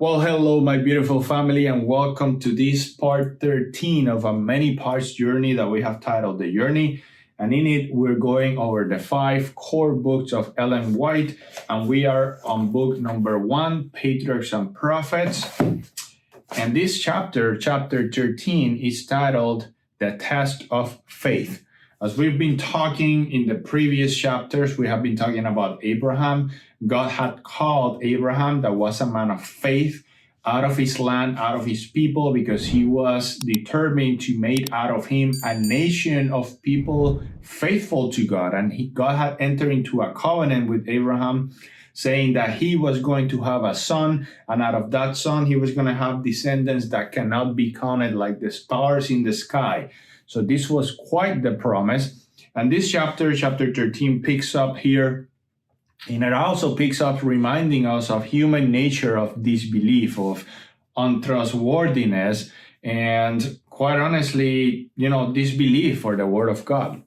Well, hello, my beautiful family, and welcome to this part 13 of a many parts journey that we have titled The Journey. And in it, we're going over the 5 core books of Ellen White, and we are on book number 1, Patriarchs and Prophets. And this chapter 13, is titled The Test of Faith. As we've been talking in the previous chapters, we have been talking about Abraham. God had called Abraham, that was a man of faith, out of his land, out of his people, because he was determined to make out of him a nation of people faithful to God. And God had entered into a covenant with Abraham, saying that he was going to have a son, and out of that son, he was going to have descendants that cannot be counted like the stars in the sky. So this was quite the promise. And this chapter 13, picks up here, and it also picks up reminding us of human nature of disbelief, of untrustworthiness, and quite honestly, disbelief for the word of God.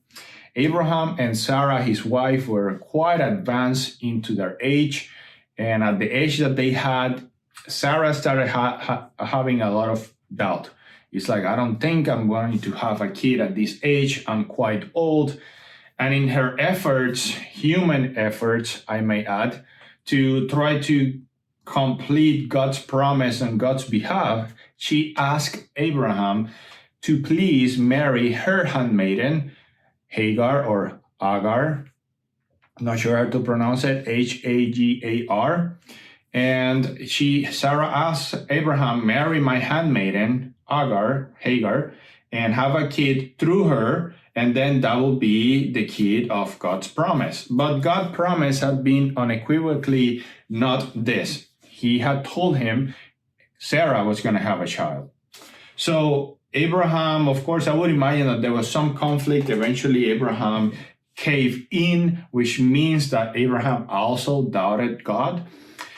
Abraham and Sarah, his wife, were quite advanced into their age. And at the age that they had, Sarah started having a lot of doubt. It's like, I don't think I'm going to have a kid at this age. I'm quite old. And in her efforts, human efforts, I may add, to try to complete God's promise on God's behalf, she asked Abraham to please marry her handmaiden, Hagar or Hagar. I'm not sure how to pronounce it, Hagar. And Sarah asked Abraham, marry my handmaiden, Hagar, and have a kid through her, and then that will be the kid of God's promise. But God's promise had been unequivocally not this. He had told him Sarah was going to have a child. So Abraham, of course, I would imagine that there was some conflict. Eventually, Abraham caved in, which means that Abraham also doubted God.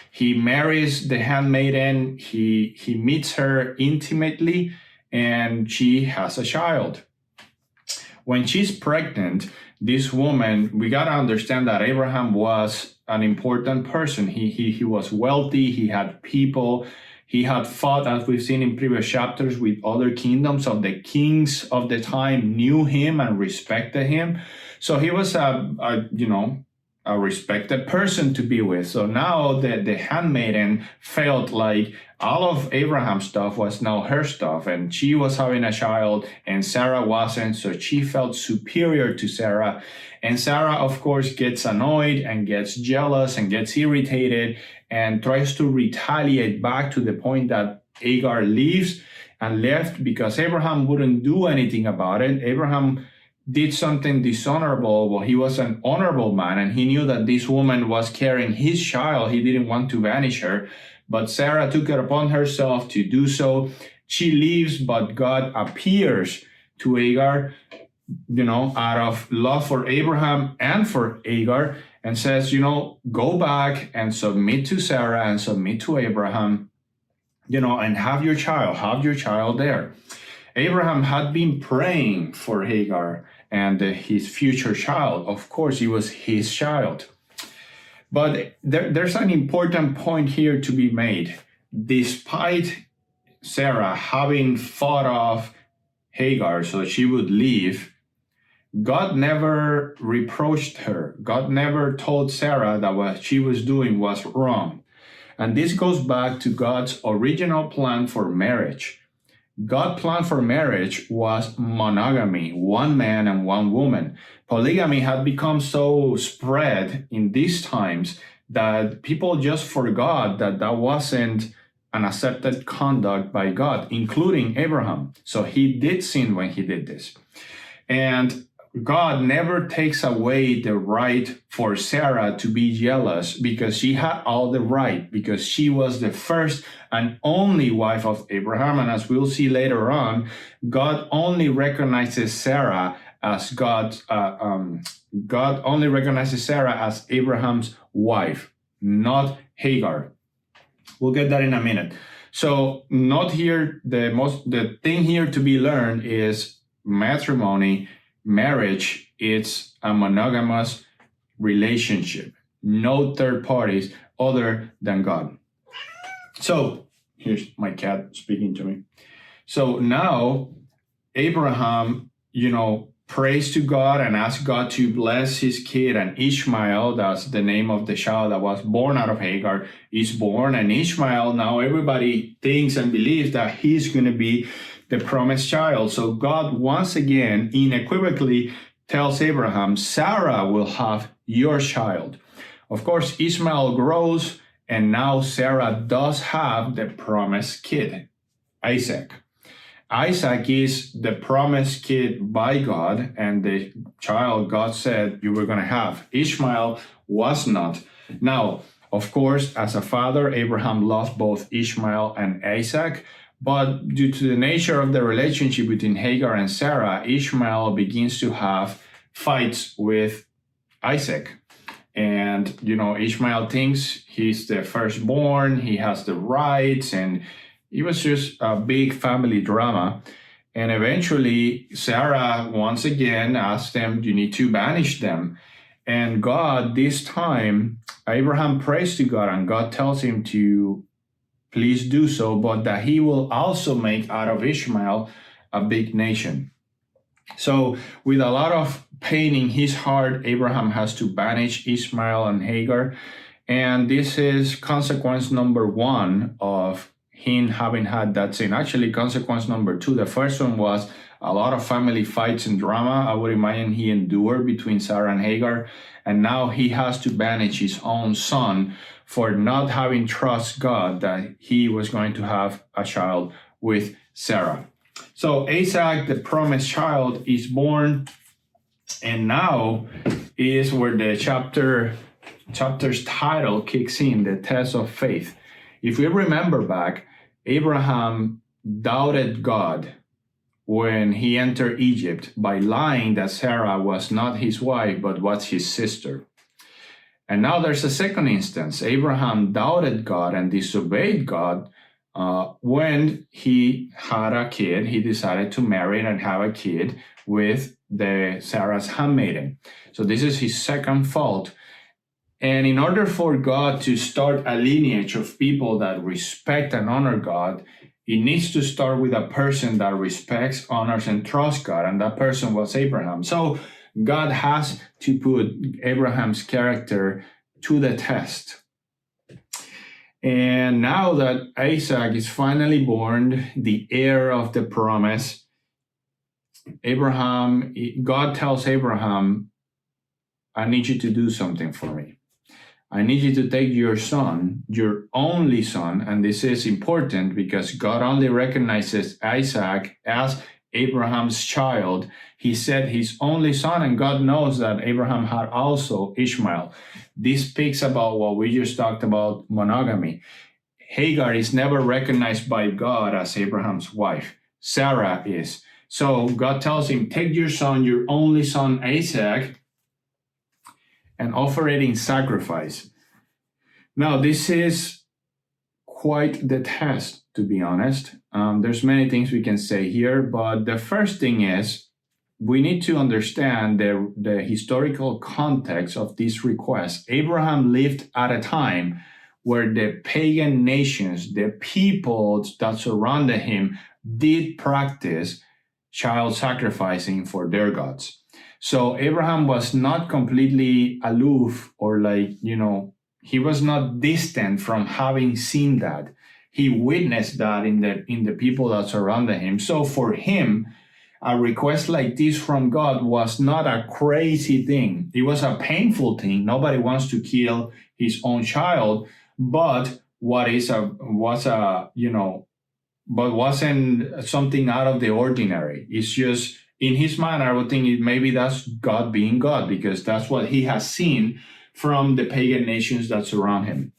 He marries the handmaiden, he meets her intimately, and she has a child. When she's pregnant, this woman, we got to understand that Abraham was an important person. He was wealthy, he had people, he had fought, as we've seen in previous chapters, with other kingdoms. Of the kings of the time knew him and respected him. So he was a respected person to be with. So now the handmaiden felt like all of Abraham's stuff was now her stuff, and she was having a child and Sarah wasn't. So she felt superior to Sarah. And Sarah, of course, gets annoyed and gets jealous and gets irritated and tries to retaliate back, to the point that Hagar leaves and left because Abraham wouldn't do anything about it. Abraham did something dishonorable. Well, he was an honorable man, and he knew that this woman was carrying his child. He didn't want to banish her, but Sarah took it upon herself to do so. She leaves, but God appears to Hagar, out of love for Abraham and for Hagar, and says, go back and submit to Sarah and submit to Abraham, and have your child there. Abraham had been praying for Hagar and his future child. Of course, it was his child. But there's an important point here to be made. Despite Sarah having fought off Hagar so she would leave, God never reproached her. God never told Sarah that what she was doing was wrong. And this goes back to God's original plan for marriage. God's plan for marriage was monogamy, one man and one woman. Polygamy had become so spread in these times that people just forgot that wasn't an accepted conduct by God, including Abraham. So he did sin when he did this. And God never takes away the right for Sarah to be jealous, because she had all the right, because she was the first and only wife of Abraham. And as we'll see later on, God only recognizes Sarah as God only recognizes Sarah as Abraham's wife, not Hagar. We'll get that in a minute. So not here, the thing here to be learned is matrimony. Marriage, it's a monogamous relationship. No third parties other than God. So here's my cat speaking to me. So now Abraham, prays to God and asks God to bless his kid, and Ishmael, that's the name of the child that was born out of Hagar, is born. And Ishmael, now everybody thinks and believes that he's going to be the promised child. So God once again unequivocally tells Abraham, Sarah will have your child. Of course, Ishmael grows, and now Sarah does have the promised kid, Isaac. Isaac is the promised kid by God, and the child God said you were going to have. Ishmael was not. Now, of course, as a father, Abraham loved both Ishmael and Isaac, but due to the nature of the relationship between Hagar and Sarah, Ishmael begins to have fights with Isaac. And, Ishmael thinks he's the firstborn, he has the rights, and it was just a big family drama. And eventually, Sarah once again asked them, you need to banish them. And God, this time, Abraham prays to God, and God tells him to please do so, but that he will also make out of Ishmael a big nation. So with a lot of pain in his heart, Abraham has to banish Ishmael and Hagar. And this is consequence number one of him having had that sin. Actually, consequence number two. The first one was a lot of family fights and drama. I would imagine he endured between Sarah and Hagar. And now he has to banish his own son for not having trust God that he was going to have a child with Sarah. So Isaac, the promised child, is born. And now is where the chapter's title kicks in, the test of faith. If we remember back, Abraham doubted God when he entered Egypt by lying that Sarah was not his wife, but was his sister. And now there's a second instance. Abraham doubted God and disobeyed God when he had a kid. He decided to marry and have a kid with Sarah's handmaiden. So this is his second fault. And in order for God to start a lineage of people that respect and honor God, it needs to start with a person that respects, honors, and trusts God. And that person was Abraham. So God has to put Abraham's character to the test. And now that Isaac is finally born, the heir of the promise, God tells Abraham, I need you to do something for me. I need you to take your son, your only son, and this is important because God only recognizes Isaac as Abraham's child. He said his only son, and God knows that Abraham had also Ishmael. This speaks about what we just talked about, monogamy. Hagar is never recognized by God as Abraham's wife. Sarah is. So God tells him, take your son, your only son, Isaac, and offer it in sacrifice. Now, this is quite the test, to be honest. There's many things we can say here, but the first thing is we need to understand the historical context of this request. Abraham lived at a time where the pagan nations, the peoples that surrounded him, did practice child sacrificing for their gods. So Abraham was not completely aloof or he was not distant from having seen that. He witnessed that in the people that surrounded him. So for him, a request like this from God was not a crazy thing. It was a painful thing. Nobody wants to kill his own child, but wasn't something out of the ordinary. It's just, in his mind, I would think maybe that's God being God, because that's what he has seen from the pagan nations that surround him.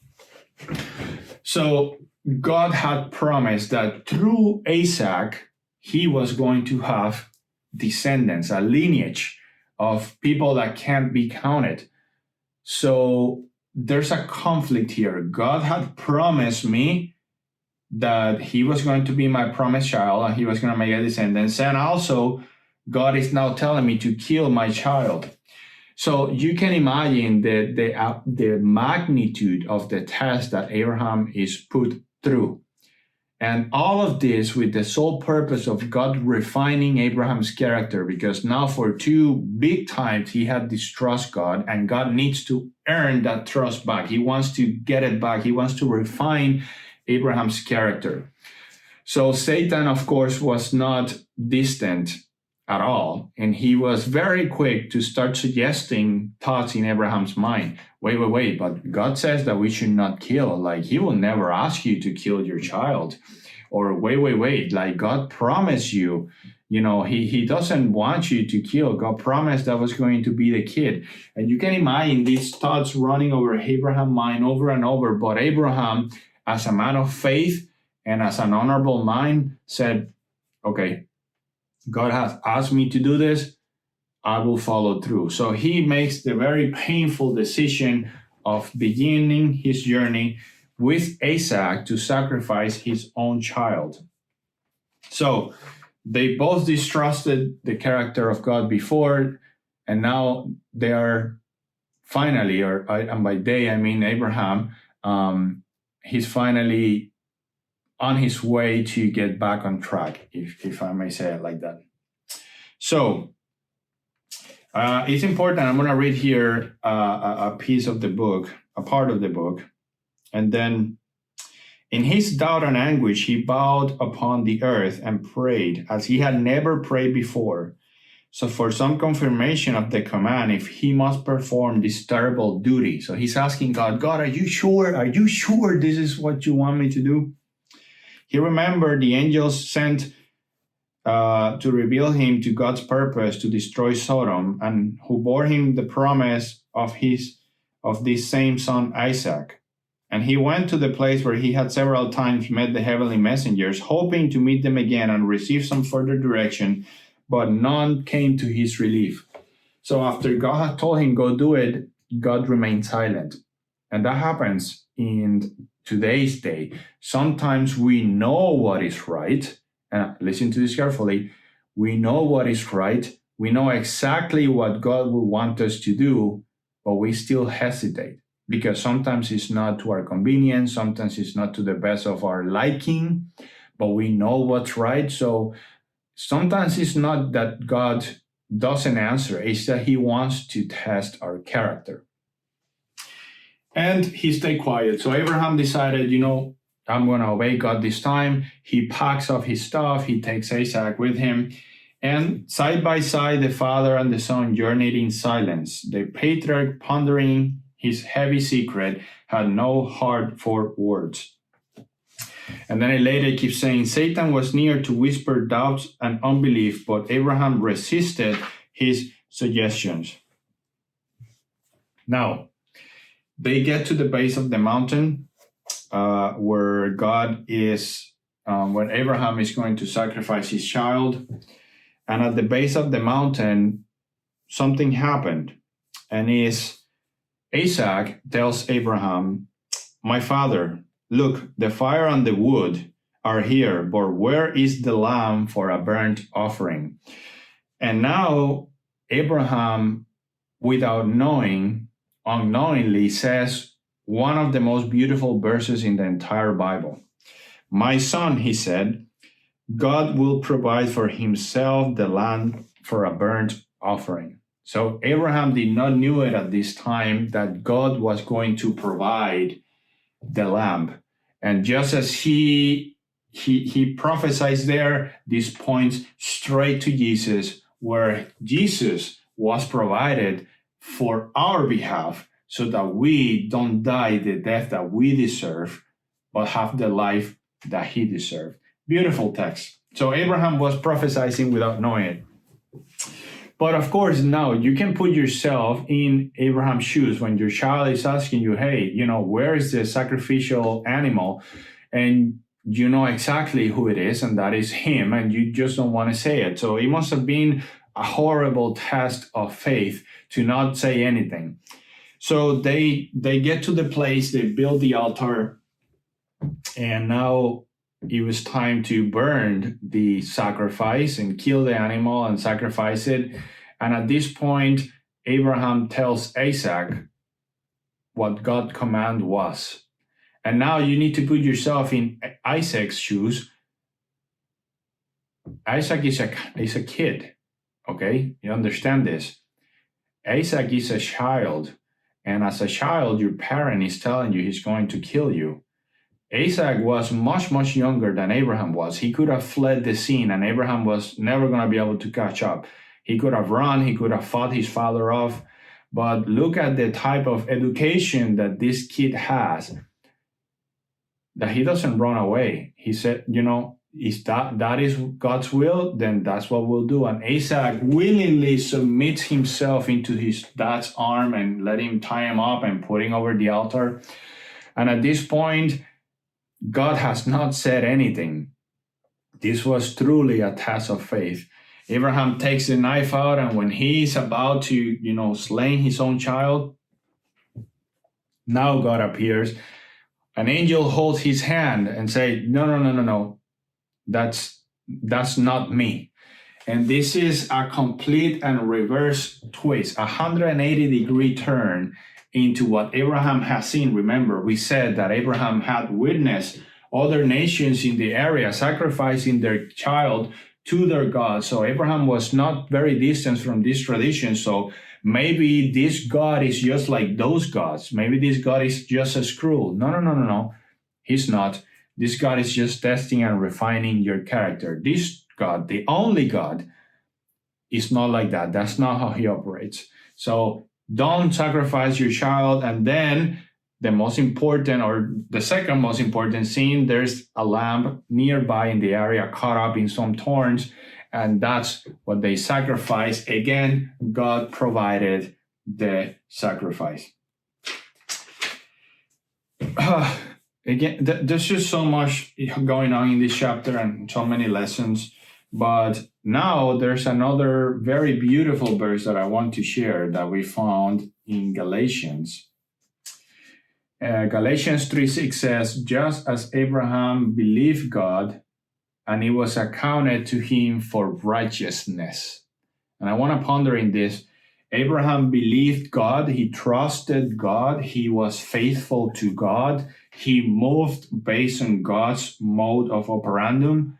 So God had promised that through Isaac, he was going to have descendants, a lineage of people that can't be counted. So there's a conflict here. God had promised me that he was going to be my promised child and he was going to make a descendants. And also, God is now telling me to kill my child. So you can imagine the magnitude of the test that Abraham is put through. And all of this with the sole purpose of God refining Abraham's character, because now for 2 big times he had distrust God, and God needs to earn that trust back. He wants to get it back. He wants to refine Abraham's character. So Satan, of course, was not distant at all. And he was very quick to start suggesting thoughts in Abraham's mind. Wait, but God says that we should not kill. Like, he will never ask you to kill your child. Or wait, like God promised you, he doesn't want you to kill. God promised that was going to be the kid. And you can imagine these thoughts running over Abraham's mind over and over. But Abraham, as a man of faith and as an honorable mind, said, okay, God has asked me to do this, I will follow through. So he makes the very painful decision of beginning his journey with Isaac to sacrifice his own child. So they both distrusted the character of God before, and now they are finally, and by they I mean Abraham, he's finally on his way to get back on track, if I may say it like that. So it's important. I'm going to read here a piece of the book, a part of the book. And then, in his doubt and anguish, he bowed upon the earth and prayed as he had never prayed before. So for some confirmation of the command, if he must perform this terrible duty. So he's asking God, are you sure? Are you sure this is what you want me to do? He remembered the angels sent to reveal him to God's purpose to destroy Sodom, and who bore him the promise of this same son Isaac. And he went to the place where he had several times met the heavenly messengers, hoping to meet them again and receive some further direction, but none came to his relief. So after God had told him, go do it, God remained silent. And that happens in today's day. Sometimes we know what is right, and listen to this carefully, we know what is right, we know exactly what God will want us to do, but we still hesitate. Because sometimes it's not to our convenience, sometimes it's not to the best of our liking, but we know what's right. So sometimes it's not that God doesn't answer, it's that he wants to test our character. And he stayed quiet. So Abraham decided, I'm going to obey God this time. He packs up his stuff, he takes Isaac with him. And side by side, the father and the son journeyed in silence. The patriarch, pondering his heavy secret, had no heart for words. And then later keeps saying, Satan was near to whisper doubts and unbelief, but Abraham resisted his suggestions. Now, they get to the base of the mountain where Abraham is going to sacrifice his child. And at the base of the mountain, something happened. And Isaac tells Abraham, my father, look, the fire and the wood are here, but where is the lamb for a burnt offering? And now Abraham, without knowing, unknowingly says one of the most beautiful verses in the entire Bible. My son, he said, God will provide for himself the lamb for a burnt offering. So Abraham did not know it at this time that God was going to provide the lamb. And just as he prophesies there, this points straight to Jesus, where Jesus was provided for our behalf so that we don't die the death that we deserve, but have the life that he deserved. Beautiful text. So Abraham was prophesying without knowing it. But of course, now you can put yourself in Abraham's shoes when your child is asking you, hey, where is the sacrificial animal? And you know exactly who it is, and that is him, and you just don't want to say it. So it must have been a horrible test of faith to not say anything. So they get to the place, they build the altar, and now it was time to burn the sacrifice and kill the animal and sacrifice it. And at this point, Abraham tells Isaac what God's command was. And now you need to put yourself in Isaac's shoes. Isaac is a kid, okay? You understand this. Isaac is a child, and as a child, your parent is telling you he's going to kill you. Isaac was much, much younger than Abraham was. He could have fled the scene, and Abraham was never going to be able to catch up. He could have run, he could have fought his father off, but look at the type of education that this kid has, that he doesn't run away. He said, if that is God's will, then that's what we'll do. And Isaac willingly submits himself into his dad's arm and let him tie him up and put him over the altar. And at this point, God has not said anything. This was truly a test of faith. Abraham takes the knife out, and when he's about to, slay his own child, now God appears. An angel holds his hand and say, no. That's not me. And this is a complete and reverse twist, 180-degree turn into what Abraham has seen. Remember, we said that Abraham had witnessed other nations in the area sacrificing their child to their God. So Abraham was not very distant from this tradition. So maybe this God is just like those gods. Maybe this God is just as cruel. No. He's not. This God is just testing and refining your character. This God, the only God, is not like that. That's not how he operates. So don't sacrifice your child. And then the most important, or the second most important scene, there's a lamb nearby in the area caught up in some thorns. And that's what they sacrifice. Again, God provided the sacrifice. Again, there's just so much going on in this chapter and so many lessons. But now there's another very beautiful verse that I want to share that we found in Galatians. Galatians 3:6 says, just as Abraham believed God, and it was accounted to him for righteousness. And I want to ponder in this. Abraham believed God. He trusted God. He was faithful to God. He moved based on God's mode of operandum,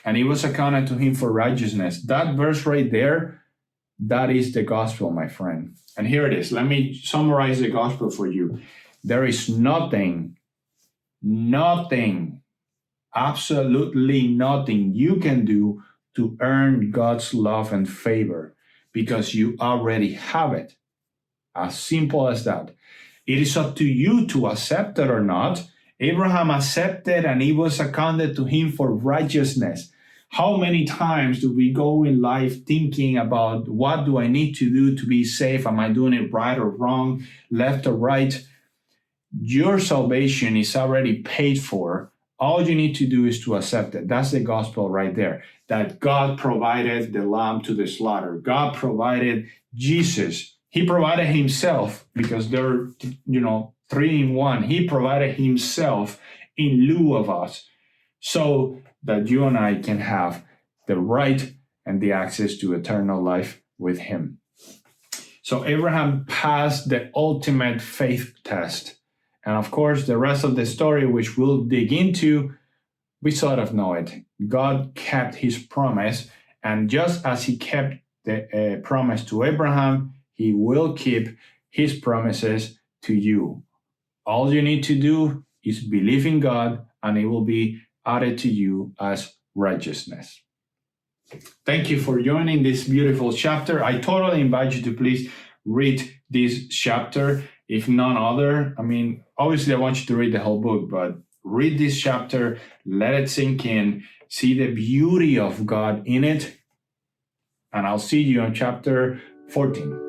and it was accounted to him for righteousness. That verse right there, that is the gospel, my friend. And here it is. Let me summarize the gospel for you. There is nothing, absolutely nothing you can do to earn God's love and favor, because you already have it. As simple as that. It is up to you to accept it or not. Abraham accepted, and it was accounted to him for righteousness. How many times do we go in life thinking about what do I need to do to be safe? Am I doing it right or wrong, left or right? Your salvation is already paid for. All you need to do is to accept it. That's the gospel right there. That God provided the lamb to the slaughter. God provided Jesus. He provided himself, because they're, three in one. He provided himself in lieu of us, so that you and I can have the right and the access to eternal life with him. So Abraham passed the ultimate faith test. And of course, the rest of the story, which we'll dig into, we sort of know it. God kept his promise. And just as he kept the promise to Abraham, he will keep his promises to you. All you need to do is believe in God, and it will be added to you as righteousness. Thank you for joining this beautiful chapter. I totally invite you to please read this chapter, if none other. Obviously, I want you to read the whole book, but read this chapter, let it sink in, see the beauty of God in it, and I'll see you on chapter 14.